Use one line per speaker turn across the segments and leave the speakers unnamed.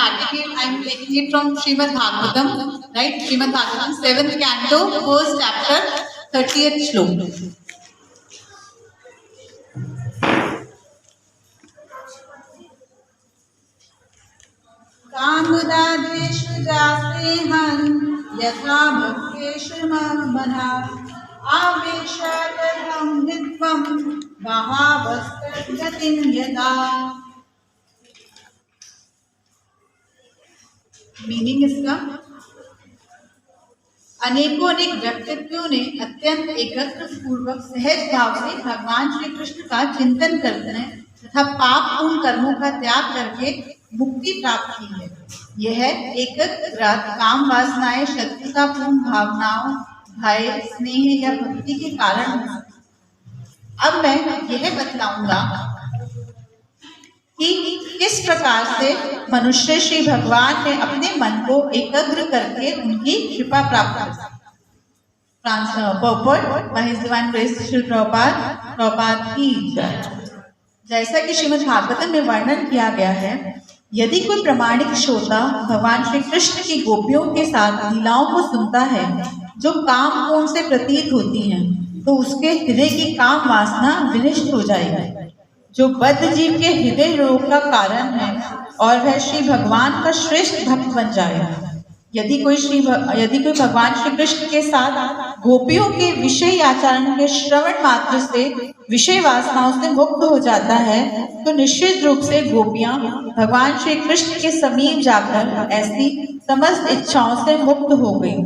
article I am taking it from Srimad Bhagavatam, right? Srimad Bhagavatam, 7th canto, 1st chapter, 30th shloka. कामदाद्वेषु जास्तेहं यथा भक्तेषु ममना आवेशादहं हित्वं बहावस्तद्गतिं यदा। Meaning इसका, अनेकों अनेक व्यक्तित्वों ने अत्यंत एकत्र पूर्वक सहज भाव से भगवान श्री कृष्ण का चिंतन करते हैं तथा पाप पूर्ण कर्मों का त्याग करके मुक्ति प्राप्त की है। यह एकाग्र काम वासनाएं शत्रुतापूर्ण भावनाओं, भय, स्नेह या भक्ति के कारण। अब मैं यह बतलाऊंगा कि किस प्रकार से मनुष्य श्री भगवान ने अपने मन को एकाग्र करके उनकी कृपा प्राप्त कर। जैसा कि श्रीमद् भागवतम में वर्णन किया गया है, यदि कोई प्रामाणिक श्रोता भगवान श्री कृष्ण की गोपियों के साथ लीलाओं को सुनता है जो काम गुण से प्रतीत होती हैं, तो उसके हृदय की काम वासना विनष्ट हो जाएगी, जो बद्ध जीव के हृदय रोग का कारण है, और वह श्री भगवान का श्रेष्ठ भक्त बन जाएगा। यदि कोई भगवान श्री कृष्ण के साथ गोपियों के विषय आचरण के श्रवण मात्र से विषय वासनाओं से मुक्त हो जाता है, तो निश्चित रूप से गोपियां भगवान श्री कृष्ण के समीप जाकर ऐसी समस्त इच्छाओं से मुक्त हो गई।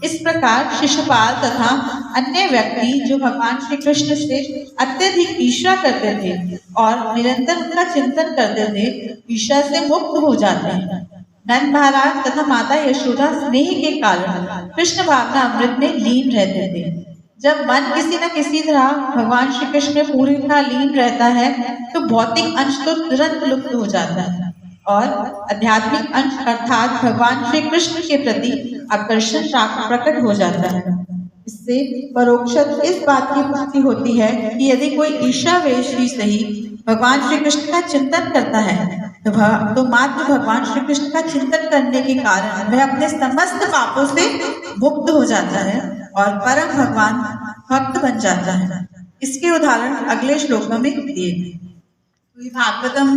इस प्रकार शिशुपाल तथा अन्य व्यक्ति जो भगवान श्री कृष्ण से अत्यधिक ईर्ष्या करते थे और निरंतर उनका चिंतन करते थे, ईर्ष्या से मुक्त हो जाते हैं। नंद महाराज तथा माता यशोदा स्नेह के कारण कृष्ण भावना अमृत में लीन रहते थे। जब मन किसी न किसी तरह भगवान श्री कृष्ण में पूरी तरह लीन रहता है, तो भौतिक अंश तो तुरंत लुप्त हो जाता है और आध्यात्मिक अंश अर्थात भगवान श्री कृष्ण के प्रति आकर्षण प्रकट हो जाता है। इससे परोक्षत इस बात की पुष्टि होती है कि यदि कोई ईर्ष्यावेश ही सही भगवान श्री कृष्ण का चिंतन करता है, तो मात्र भगवान श्री कृष्ण का चिंतन करने के कारण वह अपने समस्त पापों से मुक्त हो जाता है और परम भगवान भक्त बन जाता है। इसके उदाहरण अगले श्लोकों में दिए गए। भागवतम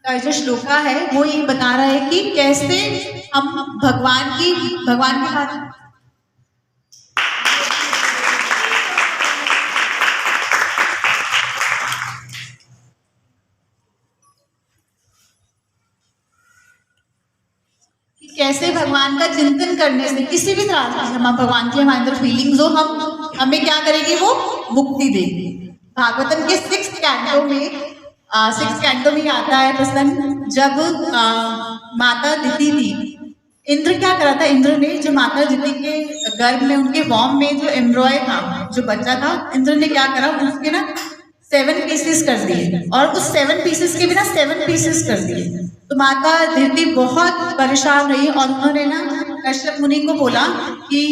का जो श्लोका है वो ये बता रहा है कि कैसे हम भगवान के बारे कैसे भगवान का चिंतन करने से किसी भी तरह से हम भगवान की हमारे अंदर फीलिंग्स हो, हमें क्या करेगी, वो मुक्ति देगी। भागवतम के 6th कैंटो में आता है प्रसंग जब माता दिति थी। इंद्र क्या करा था, इंद्र ने जो माता दिति के गर्भ में उनके वॉम में जो एम्ब्रॉय था, जो बच्चा था, इंद्र ने क्या करा, उसके ना 7 पीसेस कर दिए और उस 7 पीसेस के भी ना 7 पीसेस कर दिए। तो माता दिति बहुत परेशान रही और उन्होंने ना कश्यप मुनि को बोला कि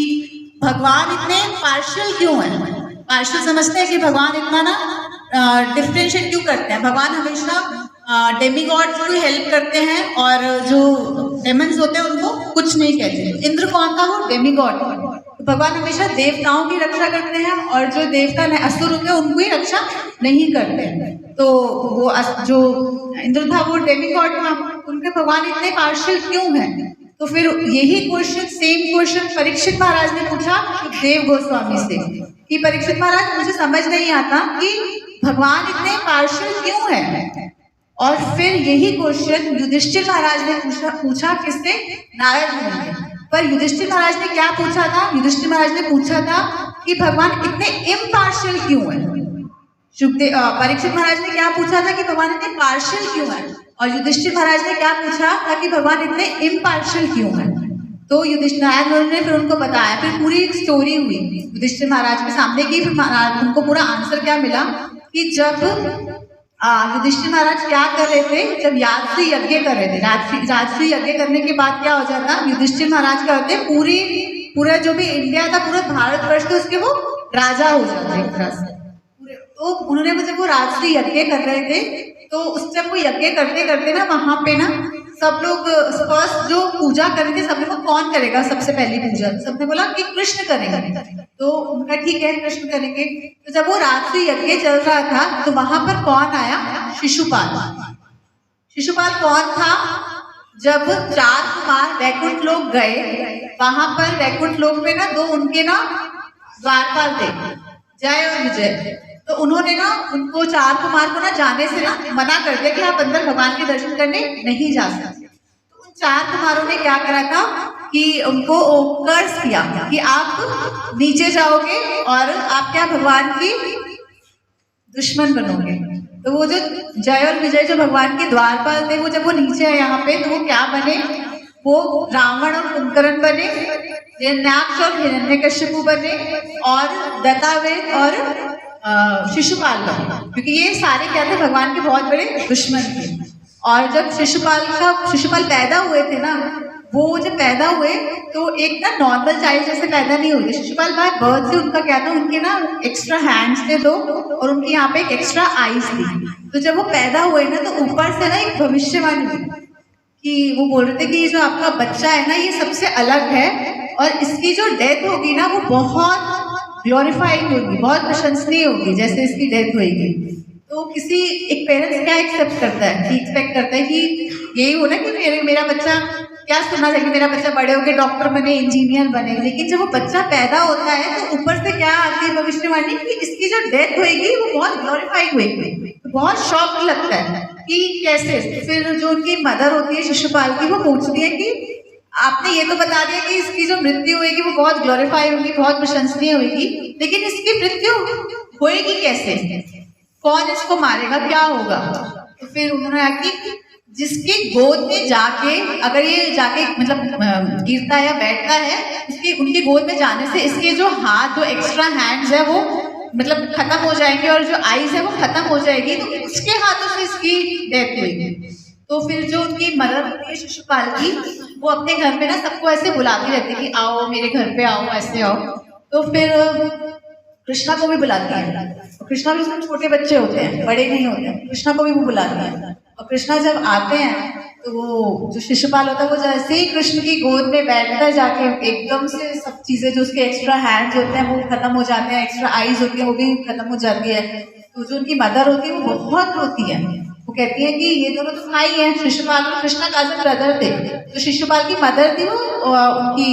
भगवान इतने पार्शियल क्यों है, पार्शियल समझते हैं कि भगवान इतना ना डिफरेंशिएट क्यों करते हैं। भगवान हमेशा डेमीगॉड्स को हेल्प करते हैं और जो डेमन्स होते हैं उनको कुछ नहीं कहते। इंद्र कौन था, वो डेमीगॉड। तो भगवान हमेशा देवताओं की रक्षा करते हैं और जो देवता असुर होते हैं उनको ही रक्षा नहीं करते हैं। तो वो जो इंद्र था वो डेमीगॉड था, उनके भगवान इतने पार्शियल क्यों हैं। तो फिर यही सेम क्वेश्चन परीक्षित महाराज ने पूछा सुखदेव गोस्वामी से कि परीक्षित महाराज, मुझे समझ नहीं आता कि भगवान इतने पार्शियल क्यों हैं। और फिर यही क्वेश्चन युधिष्ठिर महाराज ने पूछा किससे, नारद मुनि से। पर युधिष्ठिर महाराज ने क्या पूछा था, युधिष्ठिर महाराज ने पूछा था कि भगवान इतने इम्पार्शियल क्यों है। परीक्षित महाराज ने क्या पूछा था कि भगवान इतने पार्शियल क्यों है, और युधिष्ठिर महाराज ने क्या पूछा था कि भगवान इतने इम्पार्शियल क्यों है। तो युधिष्ठिर महाराज ने फिर उनको बताया, फिर पूरी एक स्टोरी हुई युधिष्ठिर महाराज के सामने की। फिर उनको पूरा आंसर क्या मिला कि जब युधिष्ठिर महाराज क्या कर रहे थे, जब राजसूय यज्ञ कर रहे थे, राजसूय यज्ञ करने के बाद क्या हो जाता, युधिष्ठिर महाराज क्या होते, पूरा जो भी इंडिया था, पूरा भारतवर्ष थे, उसके वो राजा हो जाते एक तरह से। तो उन्होंने जब वो राजसूय यज्ञ कर रहे थे, तो उस जब वो यज्ञ करते करते ना वहां पे ना सब लोग फर्स्ट जो पूजा कर रहे थे, सबने को कौन करेगा सबसे पहली पूजा, सबने बोला कि कृष्ण करेंगे। तो उनका ठीक है कृष्ण करेंगे। तो जब वो रात्रि यज्ञ चल रहा था तो वहां पर कौन आया, शिशुपाल। शिशुपाल कौन था, जब 4 कुमार वैकुंठ लोक गए, वहां पर वैकुंठ लोक में ना 2 उनके ना द्वारपाल थे, जय और विजय। तो उन्होंने ना उनको 4 कुमार को ना जाने से ना मना कर दिया कि आप अंदर भगवान के दर्शन करने नहीं जा सकते। तो उन 4 कुमारों ने क्या करा था कि उनको कर्ज किया कि आप नीचे जाओगे और आप क्या भगवान की दुश्मन बनोगे। तो वो जो जय और विजय जो भगवान के द्वारपाल थे, वो जब वो नीचे आए यहाँ पे, तो वो क्या बने, वो रावण और कुंभकर्ण बने, हिरण्याक्ष और हिरण्यकश्यपु बने, और दत्तावेद और शिशुपाल बने, क्योंकि ये सारे क्या थे, भगवान के बहुत बड़े दुश्मन थे। और जब शिशुपाल पैदा हुए थे ना, वो जब पैदा हुए तो एक ना नॉर्मल चाइल्ड जैसे पैदा नहीं हुए। शिशुपाल बाय बर्थ से उनका क्या था, उनके ना एक्स्ट्रा हैंड्स थे 2 और उनके यहाँ पे एक एक्स्ट्रा आईज थी। तो जब वो पैदा हुए ना, तो ऊपर से ना एक भविष्यवाणी हुई कि वो बोल रहे थे कि जो आपका बच्चा है ना, ये सबसे अलग है और इसकी जो डेथ होगी ना, वो बहुत ग्लोरीफाइड होगी, बहुत प्रशंसनीय होगी जैसे इसकी डेथ होगी। तो किसी एक पेरेंट्स क्या एक्सेप्ट करता है, कि एक्सपेक्ट करता है कि यही हो ना कि मेरा बच्चा क्या सुनना चाहिए, मेरा बच्चा बड़े होकर डॉक्टर बने, इंजीनियर बने। लेकिन जब वो बच्चा पैदा होता है तो ऊपर से क्या आती है भविष्यवाणी कि इसकी जो डेथ होगी वो बहुत ग्लोरीफाइड होगी। तो बहुत शौक लगता है कि कैसे। फिर जो उनकी मदर होती है शिशुपाल की, वो पूछती है कि आपने ये तो बता दिया कि इसकी जो मृत्यु होगी वो बहुत ग्लोरीफाई होगी, बहुत प्रशंसनीय होगी, लेकिन इसकी मृत्यु होगी कैसे, कौन इसको मारेगा, क्या होगा। तो फिर उन्होंने कहा कि जिसके गोद में जाके, अगर ये जाके मतलब गिरता है या बैठता है, उनकी गोद में जाने से इसके जो हाथ, जो एक्स्ट्रा हैंड्स है वो मतलब खत्म हो जाएंगे और जो आईज है वो खत्म हो जाएगी, तो उसके हाथों से इसकी डेथ हुई। तो फिर जो उनकी मदर होती है शिशुपाल की, वो अपने घर में ना सबको ऐसे बुलाती रहती है कि आओ मेरे घर पे आओ, ऐसे आओ। तो फिर कृष्णा को भी बुलाती है। कृष्णा भी उसमें छोटे बच्चे होते हैं, बड़े नहीं होते हैं। कृष्णा को भी वो बुलाती है। और कृष्णा जब आते हैं तो वो जो शिशुपाल होता है, वो जैसे ही कृष्ण की गोद में बैठता है, जाके एकदम से सब चीजें, जो उसके एक्स्ट्रा हैंड्स होते हैं वो खत्म हो जाते हैं, एक्स्ट्रा आईज होती है वो भी खत्म हो जाती है। तो जो उनकी मदर होती है वो बहुत रोती है। वो कहती है कि ये दोनों तो भाई हैं, शिशुपाल और कृष्णा कजन ब्रदर थे। तो शिशुपाल की मदर थी, वो उनकी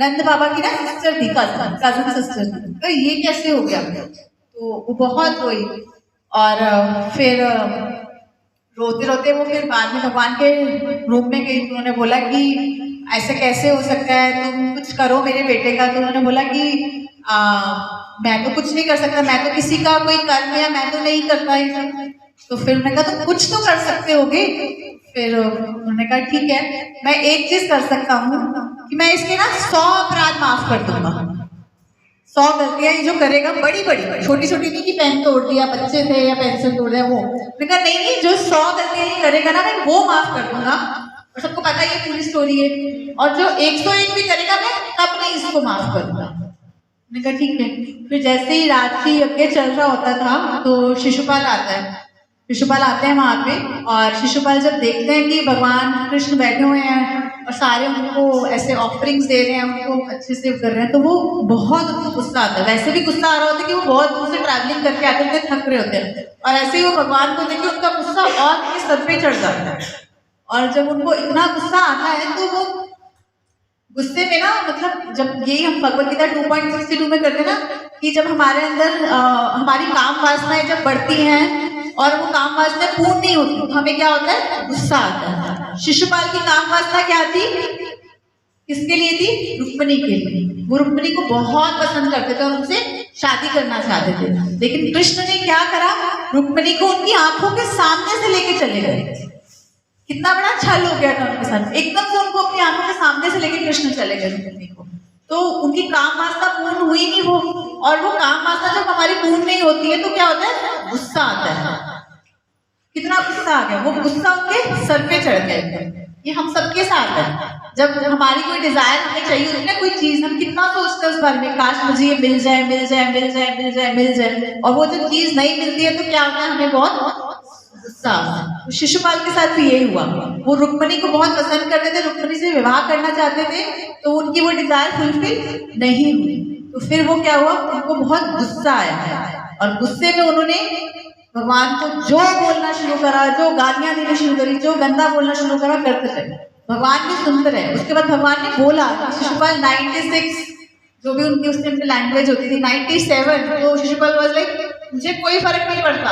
नंद बाबा की ना सिस्टर थी, कजन सिस्टर थी। तो ये कैसे हो गया। तो वो बहुत रोई और फिर रोते रोते वो फिर बाद में भगवान के रूप में गई। उन्होंने बोला कि ऐसे कैसे हो सकता है, तुम कुछ करो मेरे बेटे का। तो उन्होंने बोला कि मैं तो कुछ नहीं कर सकता, मैं तो किसी का कोई कर्म है, मैं तो नहीं करता ये। तो फिर उन्होंने कहा तो कुछ तो कर सकते होगे। फिर उन्होंने कहा ठीक है, मैं एक चीज कर सकता हूँ कि मैं इसके ना 100 अपराध माफ कर दूंगा। 100 गलतियां ये जो करेगा, बड़ी बड़ी, छोटी छोटी नहीं कि पेन तोड़ दिया, बच्चे थे या पेंसिल तोड़ दिया, वो मैंने कहा नहीं, जो 100 गलतियां ये करेगा ना, मैं वो माफ कर दूंगा। और सबको पता है ये पूरी स्टोरी है। और जो 101 भी करेगा, मैं तब नहीं इसको माफ करूंगा। मैंने कहा ठीक है। फिर जैसे ही रात की यज्ञ चल रहा होता था तो शिशुपाल आता है। शिशुपाल आते हैं वहां पे, और शिशुपाल जब देखते हैं कि भगवान कृष्ण बैठे हुए हैं और सारे उनको ऐसे ऑफरिंग्स दे रहे हैं, उनको अच्छे से कर रहे हैं, तो वो बहुत उनको गुस्सा आता है। वैसे भी गुस्सा आ रहा होता है कि वो बहुत दूर से ट्रैवलिंग करके आते हैं, थक रहे होते हैं, और ऐसे ही वो भगवान को देख के उनका गुस्सा और उनके सर पे चढ़ जाता है। और जब उनको इतना गुस्सा आता है तो वो गुस्से में ना, मतलब जब यही हम भगवद गीता 2.62 में करते हैं ना, कि जब हमारे अंदर हमारी काम वासनाएं जब बढ़ती हैं और वो काम वासना पूर्ण नहीं होती, तो हमें क्या होता है, गुस्सा आता है। शिशुपाल की काम वासना क्या थी, किसके लिए थी, रुक्मिणी के लिए। वो रुक्मिणी को बहुत पसंद करते थे और उनसे शादी करना चाहते थे। लेकिन कृष्ण ने क्या करा, रुक्मिणी को उनकी आंखों के सामने से लेके चले गए। कितना बड़ा छल हो गया था उनके साथ, एकदम से उनको अपनी आंखों के सामने से लेके कृष्ण चले गए रुक्मिणी को। तो उनकी काम वासना पूर्ण हुई नहीं वो, और वो काम वासना जब हमारी पूर्ण नहीं होती है तो क्या होता है, गुस्सा आता है। कितना गुस्सा आ गया, वो गुस्सा उनके सर पे चढ़ गया। ये हम सबके साथ है। जब हमारी कोई डिजायर हमें चाहिए होती है ना, कोई चीज, हम कितना सोचते हैं उस बारे में, काश मुझे ये मिल जाए, मिल जाए, मिल जाए, मिल जाए, मिल जाए, और वो जब चीज नहीं मिलती है तो क्या होता है, हमें बहुत
गुस्सा। तो शिशुपाल के साथ भी यही हुआ, वो रुक्मिणी को बहुत पसंद करते थे, रुक्मिणी से विवाह करना चाहते थे, तो उनकी वो डिजायर फुलफिल नहीं हुई। तो फिर वो क्या हुआ, उनको बहुत गुस्सा आया और गुस्से में उन्होंने भगवान को जो बोलना शुरू करा, जो गालियां देना शुरू करी, जो गंदा बोलना शुरू करा, करते रहे। भगवान भी सुनते रहे। उसके बाद भगवान ने बोला कि शिशुपाल 96, जो भी उनकी उस टाइम पे लैंग्वेज होती थी, 97, तो शिशुपाल वाज लाइक मुझे कोई फर्क नहीं पड़ता,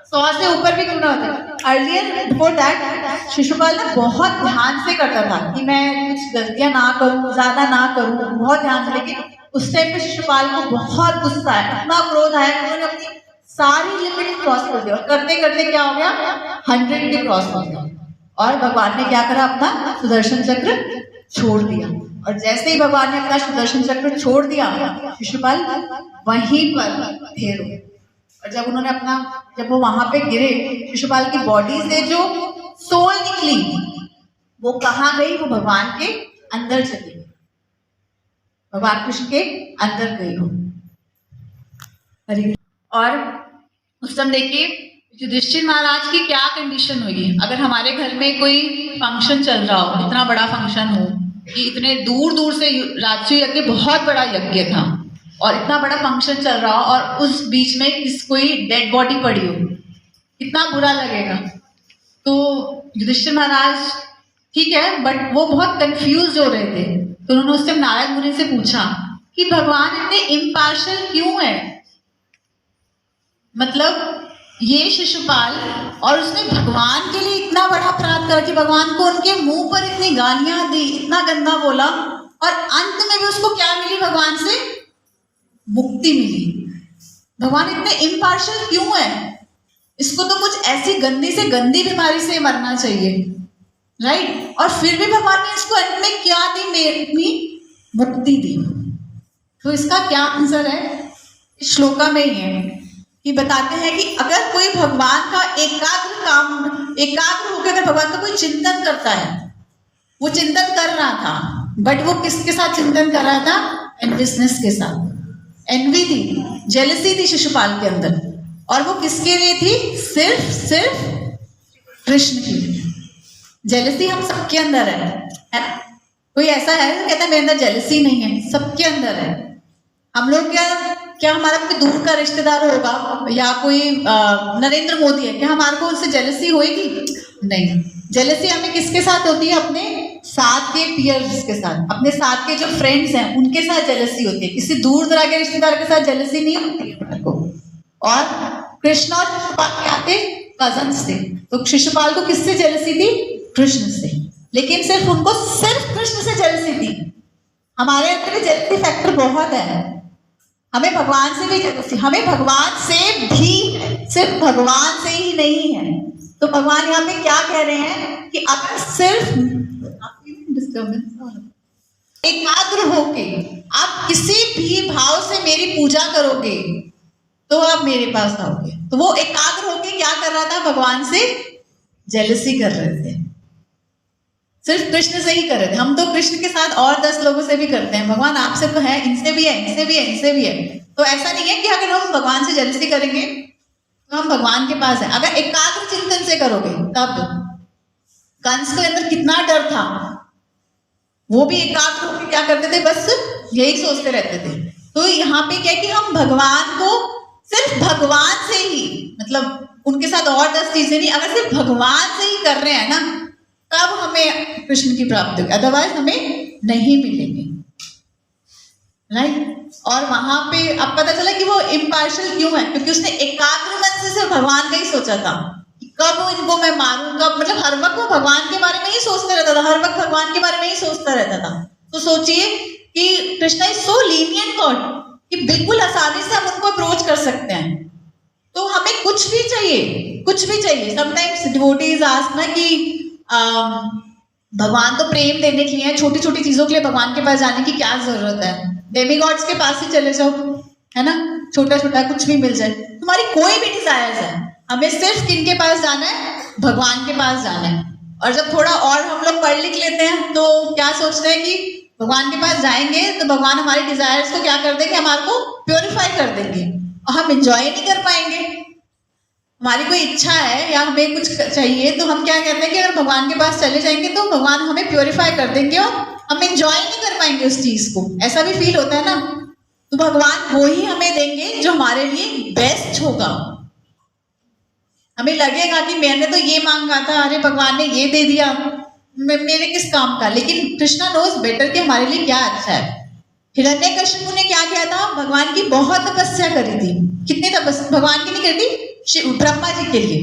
100 से ऊपर भी क्यों ना होता। अर्लियर बिफोर दैट शिशुपाल ना बहुत ध्यान से करता था कि मैं कुछ गलतियां ना करूं, ज्यादा ना करूं, बहुत ध्यान से। लेकिन उस टाइम पे शिशुपाल को बहुत गुस्सा आया, इतना क्रोध आया कि उन्होंने अपनी सारी लिमिट क्रॉस कर दिया और करते करते क्या हो गया, 100 भी क्रॉस हो गया। और भगवान ने क्या करा, अपना सुदर्शन चक्र छोड़ दिया। और जैसे ही भगवान ने अपना सुदर्शन चक्र छोड़ दिया, शिशुपाल वहीं पर ढेर हो गए। और जब वो वहां पे गिरे, शिशुपाल की बॉडी से जो सोल निकली वो कहाँ गई, वो भगवान के अंदर चली गई, भगवान कृष्ण के अंदर गई हो। और उस समय देखिए युधिष्ठिर महाराज की क्या कंडीशन हुई। अगर हमारे घर में कोई फंक्शन चल रहा हो, इतना बड़ा फंक्शन हो कि इतने दूर दूर से, राजसू यज्ञ बहुत बड़ा यज्ञ था और इतना बड़ा फंक्शन चल रहा हो और उस बीच में कोई डेड बॉडी पड़ी हो, कितना बुरा लगेगा। तो युधिष्ठिर महाराज ठीक है, बट वो बहुत कंफ्यूज हो रहे थे। तो उन्होंने उससे नारद मुनि से पूछा कि भगवान इतने इम्पार्शियल क्यों है, मतलब ये शिशुपाल, और उसने भगवान के लिए इतना बड़ा अपराध कर कि भगवान को उनके मुंह पर इतनी गालियां दी, इतना गंदा बोला, और अंत में भी उसको क्या मिली, भगवान से मुक्ति मिली। भगवान इतने इम्पार्शियल क्यों है, इसको तो कुछ ऐसी गंदी से गंदी बीमारी से मरना चाहिए, राइट। और फिर भी भगवान ने इसको अंत में क्या दी, मुक्ति दी। तो इसका क्या आंसर है, इस श्लोका में ही है कि बताते हैं कि अगर कोई भगवान का एकाग्र होकर अगर भगवान का कोई चिंतन करता है, वो चिंतन कर रहा था, बट वो किसके साथ चिंतन कर रहा था, एनवियसनेस के साथ। एनवी थी, जेलसी थी शिशुपाल के अंदर, और वो किसके लिए थी, सिर्फ कृष्ण की लिए। जेलसी हम सबके अंदर है। कोई ऐसा है जो कहता है मेरे अंदर जेलसी नहीं है, सबके अंदर है। हम लोग क्या हमारा कोई दूर का रिश्तेदार होगा या कोई नरेंद्र मोदी है, क्या हमारे को उससे जेलसी होएगी, नहीं। जेलसी हमें किसके साथ होती है, अपने साथ के पीयर्स के साथ, अपने साथ के जो फ्रेंड्स हैं उनके साथ जेलसी होती है, किसी दूर दराज के रिश्तेदार के साथ जेलसी नहीं होती है हमारे को। और कृष्ण और शिशुपाल क्या थे, कजन्स थे। तो शिशुपाल को किससे जेलसी थी, कृष्ण से। लेकिन सिर्फ उनको सिर्फ कृष्ण से जेलसी थी। हमारे अंदर भी जेलसी फैक्टर बहुत है, हमें भगवान से भी जेलसी, हमें भगवान से भी, सिर्फ भगवान से ही नहीं है। तो भगवान यहाँ पे क्या कह रहे हैं कि अगर सिर्फ एकाग्र होके आप किसी भी भाव से मेरी पूजा करोगे तो आप मेरे पास आओगे। तो वो एकाग्र होके क्या कर रहा था, भगवान से जेलसी कर रहे थे, सिर्फ कृष्ण से ही कर रहे थे। हम तो कृष्ण के साथ और 10 लोगों से भी करते हैं, भगवान आपसे तो है, इनसे भी है, इनसे भी है, इनसे भी है। तो ऐसा नहीं है कि अगर हम भगवान से जेलसी करेंगे तो हम भगवान के पास हैं। अगर एकाग्र चिंतन से करोगे तब। कंस के अंदर कितना डर था, वो भी एकाग्र होकर क्या करते थे, बस यही सोचते रहते थे। तो यहाँ पे क्या है कि हम भगवान को सिर्फ भगवान से ही, मतलब उनके साथ और 10 चीजें नहीं, अगर सिर्फ भगवान से ही कर रहे हैं ना, तब हमें कृष्ण की प्राप्ति होगी, अदरवाइज हमें नहीं मिलेंगे, राइट। और वहां पे अब पता चला कि वो इम्पार्शियल क्यों है, क्योंकि उसने एकाग्र मन से सिर्फ भगवान का ही सोचा था कि कब इनको मैं मारूं, कब, मतलब हर वक्त वो भगवान के बारे में ही सोचता रहता था, हर वक्त भगवान के बारे में ही सोचता रहता था। तो सोचिए कि Krishna is so lenient God कि बिल्कुल आसानी से हम उनको अप्रोच कर सकते हैं। तो हमें कुछ भी चाहिए। समटाइम्स डिवोटीज आस्क ना कि भगवान तो प्रेम देने के लिए, छोटी छोटी चीजों के लिए भगवान के पास जाने की क्या जरूरत है, डेमीगॉड्स के पास ही चले जाओ, है ना, छोटा छोटा कुछ भी मिल जाए। तुम्हारी कोई भी डिजायर्स है, हमें सिर्फ किनके पास जाना है, भगवान के पास जाना है। और जब थोड़ा और हम लोग पढ़ लिख लेते हैं तो क्या सोचते हैं कि भगवान के पास जाएंगे तो भगवान हमारे डिजायर्स को क्या कर देंगे, हमारे को प्योरीफाई कर देंगे और हम एंजॉय नहीं कर पाएंगे।
हमारी कोई इच्छा है या हमें कुछ चाहिए तो हम क्या कहते हैं कि अगर भगवान के पास चले जाएंगे तो भगवान हमें प्योरीफाई कर देंगे और हम एंजॉय नहीं कर पाएंगे उस चीज को, ऐसा भी फील होता है ना। तो भगवान वो ही हमें देंगे जो हमारे लिए बेस्ट होगा। हमें लगेगा कि मैंने तो ये मांगा था, अरे भगवान ने ये दे दिया, मेरे किस काम का। लेकिन कृष्णा नोज बेटर कि हमारे लिए क्या अच्छा है। हिरण्यकशिपु ने क्या किया था, भगवान की बहुत तपस्या करी थी। कितनी तपस्या भगवान की नहीं करी थी, ब्रह्मा जी के लिए,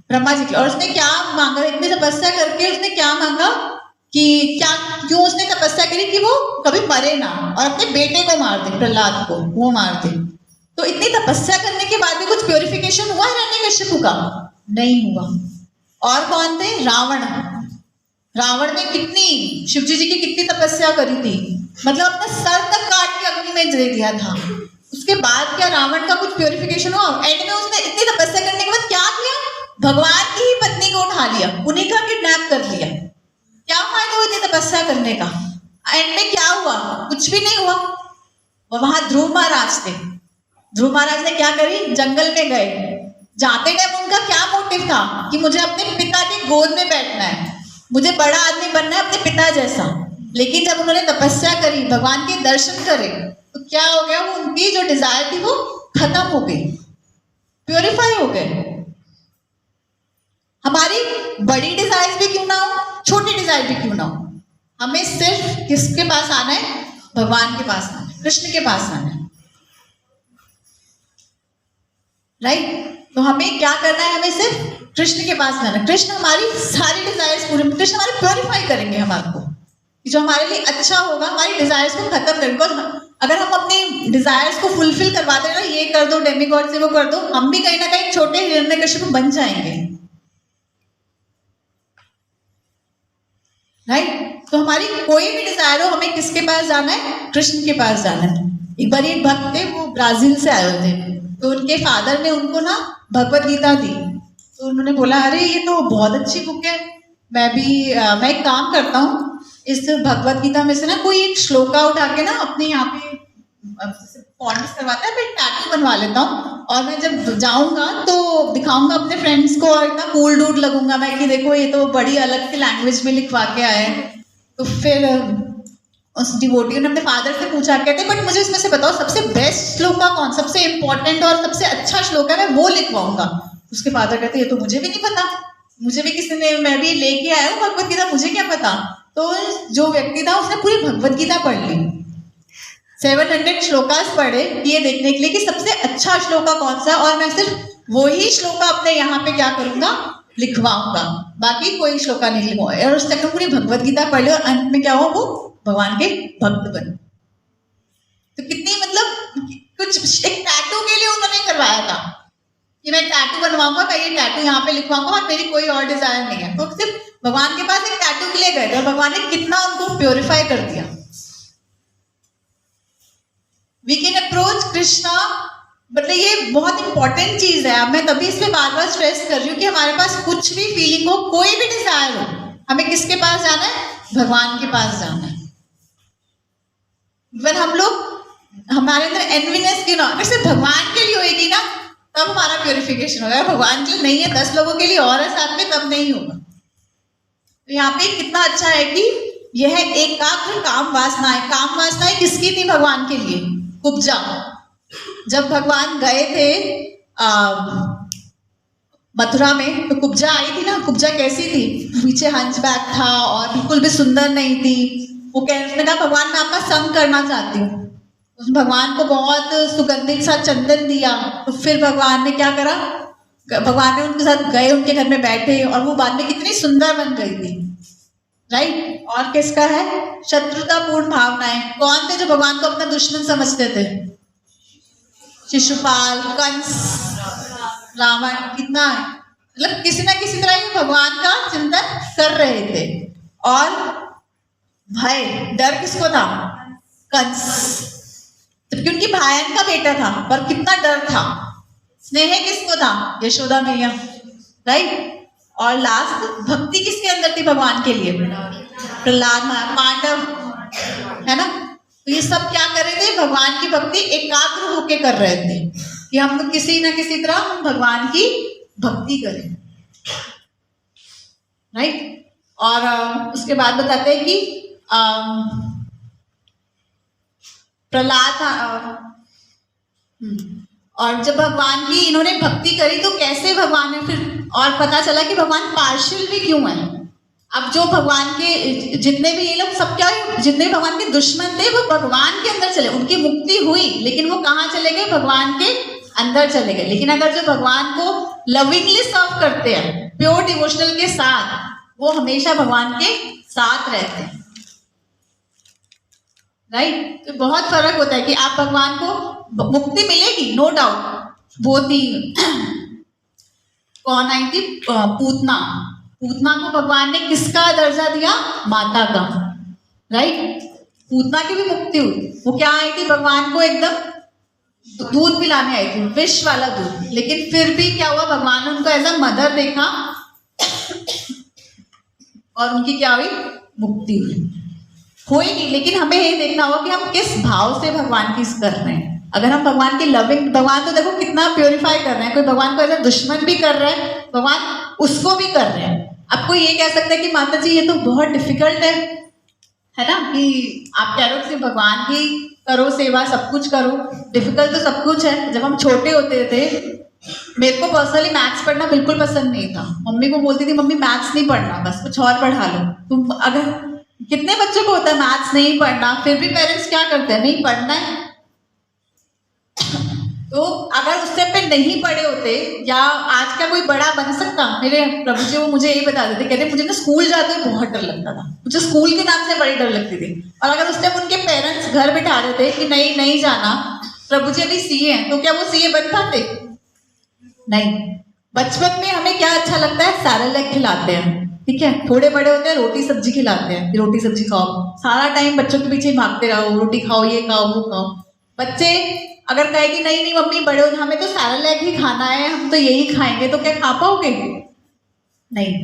ब्रह्मा जी के लिए। और उसने क्या मांगा, इतनी तपस्या करके उसने क्या मांगा कि क्या, क्यों उसने तपस्या करी कि वो कभी मरे ना और अपने बेटे को मार दे, प्रहलाद को वो मार दे। तो इतनी तपस्या करने के बाद भी कुछ प्योरिफिकेशन हुआ हिरण्यकशिपु का? नहीं हुआ। और कौन थे? रावण। रावण ने कितनी, शिवजी जी की कितनी तपस्या करी थी, मतलब अपना सर तक काट के अग्नि में दे दिया था। उसके बाद क्या रावण का कुछ प्योरिफिकेशन हुआ? एंड में उसने इतनी तपस्या करने के बाद क्या किया, भगवान की ही पत्नी को उठा लिया, उन्हीं का किडनैप कर लिया। क्या फायदा हुआ इतनी तपस्या करने का? एंड में क्या हुआ? कुछ भी नहीं हुआ। वहां ध्रुव महाराज थे। ध्रुव महाराज ने क्या करी, जंगल में गए। जाते टाइम उनका क्या मोटिव था कि मुझे अपने पिता की गोद में बैठना है, मुझे बड़ा आदमी बनना है अपने पिता जैसा। लेकिन जब उन्होंने तपस्या करी, भगवान के दर्शन करे, तो क्या हो गया, वो उनकी जो डिजायर थी वो खत्म हो गई, प्योरीफाई हो गए। हमारी बड़ी डिजायर भी क्यों ना हो, छोटी डिजायर भी क्यों ना हो, हमें सिर्फ किसके पास आना है? भगवान के पास आना है, कृष्ण के पास आना है, राइट। तो हमें क्या करना है, हमें सिर्फ कृष्ण के पास जाना है। कृष्ण हमारी सारी डिजायर्स पूरी, कृष्ण हमारे प्योरीफाई करेंगे हमारे को, जो हमारे लिए अच्छा होगा, हमारी डिजायर्स को खत्म करेंगे। अगर हम अपनी डिजायर्स को फुलफिल करवा देना, ये कर दो डेमिगॉड से वो कर दो, हम भी कहीं ना कहीं छोटे हिरण्यकशिपु बन जाएंगे, राइट। तो हमारी कोई भी डिजायर हो, हमें किसके पास जाना है? कृष्ण के पास जाना है। एक बार एक भक्त थे, वो ब्राजील से आए थे, तो उनके फादर ने उनको ना भगवत गीता दी। तो उन्होंने बोला, अरे ये तो बहुत अच्छी बुक है, मैं एक काम करता हूँ, इस भगवत गीता में से ना कोई एक श्लोका उठा के ना अपने यहाँ पे पॉलिश करवाता है, मैं टैटू बनवा लेता हूँ, और मैं जब जाऊंगा तो दिखाऊंगा अपने फ्रेंड्स को, और इतना कूल डूड लगूंगा मैं कि देखो ये तो बड़ी अलग की लैंग्वेज में लिखवा के आए हैं। तो फिर उस डिवोटी ने अपने फादर से पूछा, कहते बट मुझे इसमें से बताओ सबसे बेस्ट श्लोका कौन, सबसे इंपॉर्टेंट और सबसे अच्छा श्लोक है, मैं वो लिखवाऊंगा। उसके फादर कहते ये तो मुझे भी नहीं पता, मुझे भी किसी ने, मैं भी लेके आया हूँ भगवत गीता, मुझे क्या पता। तो जो व्यक्ति था उसने पूरी भगवत गीता पढ़ ली, 700 श्लोकास पढ़े ये देखने के लिए कि सबसे अच्छा श्लोका कौन सा है, और मैं सिर्फ वही श्लोका अपने यहाँ पे क्या करूंगा, लिखवाऊंगा, बाकी कोई श्लोका नहीं लिखवाऊंगा। और उस तक पूरी भगवत गीता पढ़ ली, और अंत में क्या हुआ, वो भगवान के भक्त बने। तो कितनी, मतलब कुछ एक टैटू के लिए उन्होंने करवाया था कि मैं टैटू बनवाऊंगा, मैं ये टैटू यहाँ पे लिखवाऊंगा, और मेरी कोई और डिजायर नहीं है। तो सिर्फ भगवान के पास एक टैटू के लिए गए थे, और भगवान ने कितना उनको प्योरीफाई कर दिया। वी कैन अप्रोच कृष्णा, मतलब ये बहुत इंपॉर्टेंट चीज है। अब मैं तभी इस पे बार बार स्ट्रेस कर रही हूँ कि हमारे पास कुछ भी फीलिंग हो, कोई भी डिजायर हो, हमें किसके पास जाना है? भगवान के पास जाना है। इवन हम लोग, हमारे अंदर एनवीनेस क्यों ना, अगर सिर्फ भगवान के लिए होगी ना तब हमारा प्योरिफिकेशन होगा। भगवान के लिए नहीं है, 10 लोगों के लिए और है साथ में, तब नहीं होगा। तो यहाँ पे कितना अच्छा है कि यह एकाग्र काम वासनाएं, काम वासनाएं किसकी थी? भगवान के लिए। कुब्जा, जब भगवान गए थे मथुरा में, तो कुब्जा आई थी ना। कुब्जा कैसी थी? पीछे हंचबैक था और बिल्कुल भी सुंदर नहीं थी। वो उसने कहा भगवान मैं आपका संग करना चाहती हूँ। उस भगवान को बहुत सुगंधित सा चंदन दिया। तो फिर भगवान ने क्या करा, भगवान ने उनके साथ गए, उनके घर में बैठे, और वो बाद में कितनी सुंदर बन रही थी, राइट। और किसका है? शत्रुतापूर्ण भावनाएं। कौन थे जो भगवान को अपना दुश्मन समझते थे? शिशुपाल, कंस, रावण। कितना, मतलब किसी ना किसी तरह ये भगवान का चिंतन कर रहे थे। और भय, डर किसको था? कंस, जबकि उनकी भायन का बेटा था, पर कितना डर था। स्नेह किसको था? यशोदा मैया, राइट। और लास्ट भक्ति किसके अंदर थी भगवान के लिए? प्रहलाद, पांडव, है ना। तो ये सब क्या कर रहे थे? भगवान की भक्ति एकाग्र होके कर रहे थे कि हम किसी ना किसी तरह भगवान की भक्ति करें, राइट। और उसके बाद बताते हैं कि प्रहलाद और जब भगवान की इन्होंने भक्ति करी तो कैसे भगवान ने फिर, और पता चला कि भगवान पार्शियल भी क्यों है। अब जो भगवान के जितने भी ये लोग सब क्या है, जितने भी भगवान के दुश्मन थे वो भगवान के अंदर चले, उनकी मुक्ति हुई, लेकिन वो कहाँ चले गए, भगवान के अंदर चले गए। लेकिन अगर जो भगवान को लविंगली सर्व करते हैं, प्योर डिवोशनल के साथ, वो हमेशा भगवान के साथ रहते हैं, राइट। तो बहुत फर्क होता है कि आप भगवान को मुक्ति मिलेगी, नो डाउट। वो थी कौन आई थी, पूतना। पूतना को भगवान ने किसका दर्जा दिया, माता का, राइट। पूतना की भी मुक्ति हुई। वो क्या आई थी, भगवान को एकदम दूध पिलाने आई थी, विष वाला दूध, लेकिन फिर भी क्या हुआ, भगवान ने उनको एज अ मदर देखा और उनकी क्या हुई, मुक्ति हुई नहीं। लेकिन हमें ये देखना होगा कि हम किस भाव से भगवान की कर रहे हैं। अगर हम भगवान की लविंग, भगवान तो देखो कितना प्योरीफाई कर रहे हैं, कोई भगवान को ऐसा दुश्मन भी कर रहा है, भगवान उसको भी कर रहे हैं। अब कोई ये कह सकता है कि माता जी ये तो बहुत डिफिकल्ट है ना, कि आप कह रहे हो कि भगवान की करो सेवा, सब कुछ करो, डिफिकल्ट तो सब कुछ है। जब हम छोटे होते थे, मेरे को पर्सनली मैथ्स पढ़ना बिल्कुल पसंद नहीं था। मम्मी को बोलती थी मम्मी मैथ्स नहीं पढ़ना, बस कुछ और पढ़ा लो। तुम अगर कितने बच्चों को होता है मैथ्स नहीं पढ़ना, फिर भी पेरेंट्स क्या करते हैं, नहीं पढ़ना है। तो अगर उस टाइम पे नहीं पढ़े होते, या आज का कोई बड़ा बन सकता, मेरे प्रभु जी वो मुझे यही बता देते, कहते मुझे ना स्कूल जाते हुए बहुत डर लगता था, मुझे स्कूल के नाम से बड़ी डर लगती थी। और अगर उस टाइम उनके पेरेंट्स घर बिठा देते कि नहीं नहीं जाना, प्रभु जी अभी सीए हैं, तो क्या वो सीए बन पाते, नहीं। बचपन में हमें क्या अच्छा लगता है, सैरेलैक खिलाते हैं, ठीक है। थोड़े बड़े होते हैं रोटी सब्जी खिलाते हैं, रोटी सब्जी खाओ, सारा टाइम बच्चों के पीछे भागते रहो, रोटी खाओ, ये खाओ, वो खाओ। बच्चे अगर कहे कि नहीं नहीं मम्मी बड़े हो, हमें तो सैरेलैक ही खाना है, हम तो यही खाएंगे, तो क्या खा पाओगे, नहीं।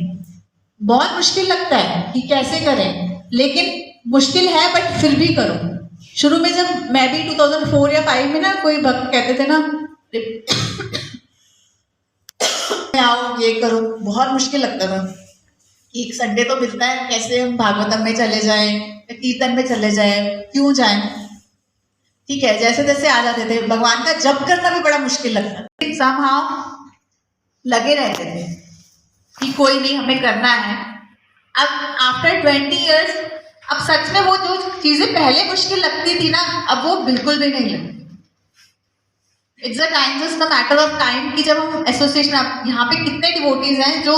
बहुत मुश्किल लगता है कि कैसे करें, लेकिन मुश्किल है, बट फिर भी करो। शुरू में जब मैं भी 2004 या 5 में ना, कोई भक्त कहते थे ना आओ ये करो, बहुत मुश्किल लगता था कि एक संडे तो मिलता है, कैसे हम भागवतम में चले जाएं, कीर्तन में चले जाएं, क्यों जाएं, ठीक है। जैसे जैसे आ जाते थे, भगवान का जप करना भी बड़ा मुश्किल लगता था, लेकिन somehow लगे रहते थे कि कोई नहीं, हमें करना है। अब आफ्टर 20 years, अब सच में वो जो चीजें पहले मुश्किल लगती थी ना, अब वो बिल्कुल भी नहीं लगती। It's a time, just a matter of time कि जब हम एसोसिएशन, यहाँ पे कितने डिवोटीज हैं जो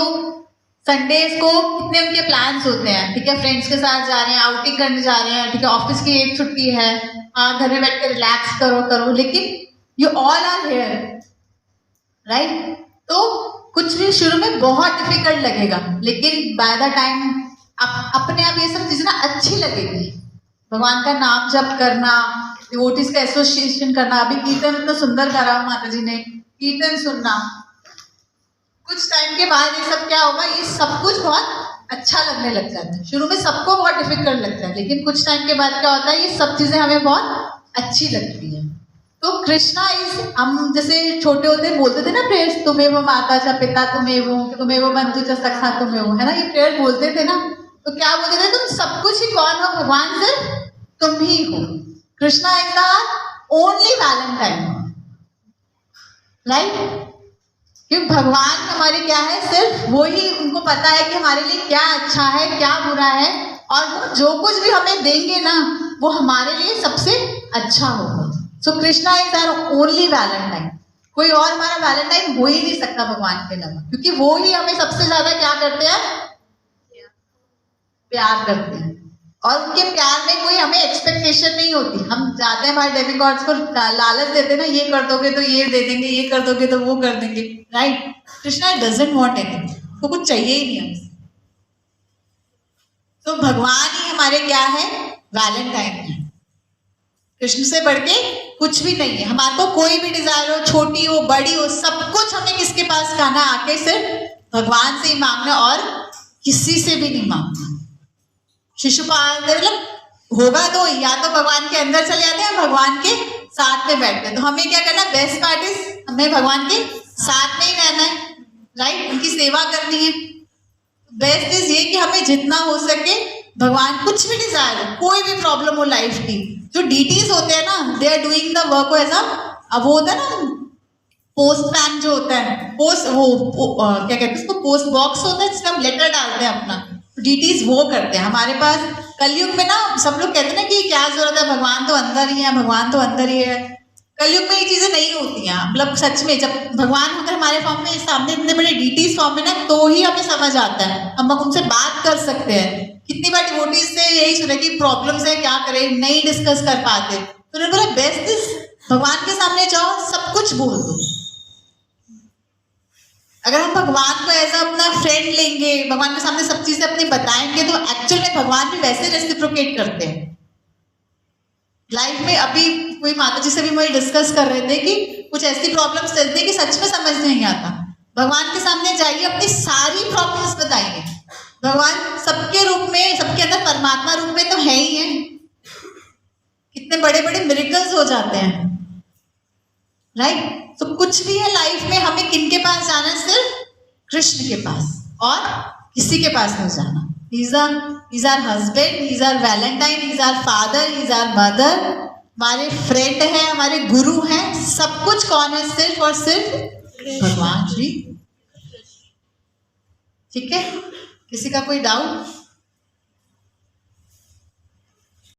संडेज को, कितने उनके प्लान्स होते हैं, ठीक है, फ्रेंड्स के साथ जा रहे हैं, आउटिंग करने जा रहे हैं, ठीक है, ऑफिस की एक छुट्टी है, घर में बैठ कर रिलैक्स करो, लेकिन you all are here, right. तो कुछ भी शुरू में बहुत डिफिकल्ट लगेगा, लेकिन बाय द टाइम अपने आप ये सब चीजें ना अच्छी लगेगी। भगवान का नाम जप करना, डिवोटीज का एसोसिएशन करना, अभी कीर्तन इतना सुंदर करा माता जी ने, कीर्तन सुनना, कुछ टाइम के बाद ये सब क्या होगा, ये सब कुछ बहुत अच्छा लगने लग जाता है। शुरू में सबको बहुत डिफिकल्ट लगता है, लेकिन कुछ टाइम के बाद क्या होता है, ये सब चीजें हमें बहुत अच्छी लगती है। तो कृष्णा इज, हम जैसे छोटे होते बोलते थे ना प्रेयर्स, तुम्हें वो माता चा पिता तुम्हें वो बंधु चा सखा तुम्हें वो, है ना, ये प्रेयर बोलते थे ना। तो क्या बोलते थे, तुम सब कुछ ही कौन हो, भगवान सिर्फ तुम ही हो। Krishna is the only Valentine, right. क्योंकि भगवान हमारे क्या है, सिर्फ वो ही, उनको पता है कि हमारे लिए क्या अच्छा है, क्या बुरा है, और वो जो कुछ भी हमें देंगे ना, वो हमारे लिए सबसे अच्छा होगा। So Krishna is our only valentine. कोई और हमारा वैलेंटाइन हो ही नहीं सकता भगवान के अलावा, क्योंकि वो ही हमें सबसे ज्यादा क्या करते हैं, प्यार करते हैं। और उनके प्यार में कोई हमें एक्सपेक्टेशन नहीं होती। हम जाते हैं हमारे डेमिगॉड्स को लालच देते हैं ना, ये कर दोगे तो ये दे देंगे, ये कर दोगे तो वो कर देंगे, right. Krishna doesn't want anything, उसको कुछ चाहिए ही नहीं हमसे। तो भगवान ही हमारे क्या है, वैलेंटाइन है। कृष्ण से बढ़ के कुछ भी नहीं है। हमारे को कोई भी डिजायर हो, छोटी हो बड़ी हो, सब कुछ हमें किसके पास खाना, आके सिर्फ भगवान से ही मांगना, और किसी से भी नहीं मांगना। शिशुपाल मतलब होगा तो या तो भगवान के अंदर चले जाते हैं, भगवान के साथ में बैठते हैं। तो हमें क्या करना, बेस्ट पार्ट इज हमें भगवान के साथ में ही रहना है, राइट, उनकी सेवा करनी है। बेस्ट इज ये कि हमें जितना हो सके भगवान, कुछ भी डिजायर हो, कोई भी प्रॉब्लम हो लाइफ की, जो डीटीज होते हैं ना, they are doing the work as a, अब वो होता है ना पोस्टमैन जो होता है, क्या कहते हैं उसको, पोस्ट बॉक्स होता है जिसमें हम लेटर डालते हैं अपना, डीटीज वो करते हैं हमारे पास। कलयुग में ना सब लोग कहते हैं ना कि क्या जरूरत है, भगवान तो अंदर ही है, भगवान तो अंदर ही है। कलयुग में ये चीजें नहीं होती हैं, मतलब सच में जब भगवान होकर हमारे फॉर्म में सामने इतने बड़े डीटीज फॉर्म में ना, तो ही हमें समझ आता है, हम उनसे बात कर सकते हैं। कितनी बार डिवोटीज से यही सुना कि प्रॉब्लम्स है, क्या करें, नहीं डिस्कस कर पाते, तो उन्होंने बोला बेस्ट इज भगवान के सामने जाओ, सब कुछ बोल दो। अगर हम भगवान को एज अपना फ्रेंड लेंगे, भगवान के सामने सब चीजें अपनी बताएंगे, तो एक्चुअल में भगवान भी वैसे रेसिप्रोकेट करते हैं लाइफ में। अभी कोई माता जी से भी वही डिस्कस कर रहे थे कि कुछ ऐसी प्रॉब्लम्स चलती है कि सच में समझ नहीं आता, भगवान के सामने जाइए, अपनी सारी प्रॉब्लम्स बताइए, भगवान सबके रूप में, सबके अंदर परमात्मा रूप में तो है ही है। कितने बड़े बड़े मिरेकल्स हो जाते हैं, राइट। तो कुछ भी है लाइफ में, हमें किन के पास जाना है, सिर्फ कृष्ण के पास, और किसी के पास नहीं जाना। He's our husband, he's our Valentine, he's our father, he's our mother, हमारे फ्रेंड है, हमारे गुरु हैं, सब कुछ कौन है, सिर्फ और सिर्फ भगवान श्री। ठीक है, किसी का कोई डाउट?